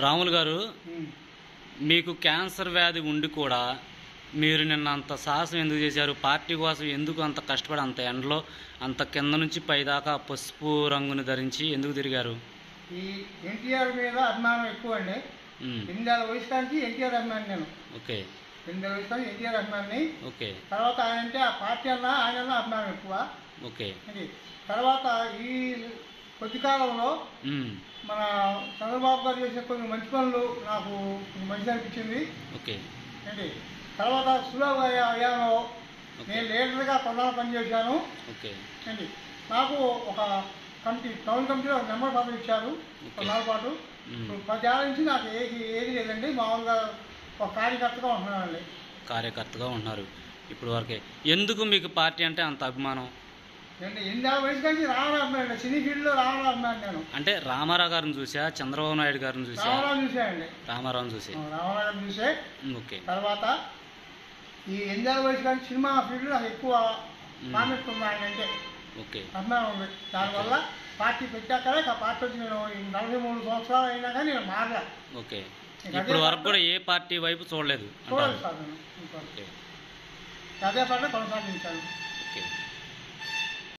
రాములు గారు, మీకు క్యాన్సర్ వ్యాధి ఉండి కూడా మీరు నిన్న అంత సాహసం ఎందుకు చేశారు? పార్టీ కోసం ఎందుకు అంత కష్టపడి అంత ఎండలో అంత కింద నుంచి పైదాకా పసుపు రంగుని ధరించి ఎందుకు తిరిగారు? ఈ ఎన్టీఆర్ మీద అభిమానం ఎక్కువ అండి. 8 వయసు నుంచి ఎన్టీఆర్ అభిమాని నేను. ఓకే. 8 వయసు నుంచి ఎన్టీఆర్ అభిమాని. ఓకే. తర్వాత ఆయన అంటే ఆ పార్టీ అన్నా ఆయన అభిమానం ఎక్కువ. ఓకే. తర్వాత ఈ కొద్ది కాలంలో మన చంద్రబాబు గారు చేసే కొన్ని మంచి పనులు నాకు మంచి అనిపించింది. ఓకే. ఏంటి తర్వాత సులభ అయ్యాను. నేను లీడర్గా ప్రధాన పనిచేశాను. ఓకే. ఏంటి నాకు ఒక కమిటీ టౌన్ కమిటీలో ఒక నెంబర్ పదవి ఇచ్చారు. కొన్నాళ్ళ పాటు 10 ఏళ్ళ నుంచి నాకు ఏది లేదండి. మామూలుగా ఒక కార్యకర్తగా ఉంటున్నానండి. కార్యకర్తగా ఉన్నారు ఇప్పుడు వరకే. ఎందుకు మీకు పార్టీ అంటే అంత అభిమానం? 8 వయసు నుంచి రామారావు అభిమాని. సినీ ఫీల్డ్లో రామారావు అభిమాని నేను. అంటే రామారావు గారిని చూసా, చంద్రబాబు నాయుడు గారిని చూసా? రామారావు చూసానండి. రామారావుని చూసే. రామారావు గారిని చూసే. ఓకే. తర్వాత ఈ 8 వయసు కానీ సినిమా ఫీల్డ్ నాకు ఎక్కువ కామెంట్ ఉంది ఆయన అంటే. ఓకే. అభిమానం ఉంది. దానివల్ల పార్టీ పెట్టాకనే ఆ పార్టీ వచ్చి నేను 43 సంవత్సరాలు అయినా కానీ నేను మారలే. ఓకే. ఇప్పుడు వరకు కూడా ఏ పార్టీ వైపు చూడలేదు? చూడలేదు సార్ నేను. అదే పార్టీ కొనసాగించాను. ఓకే.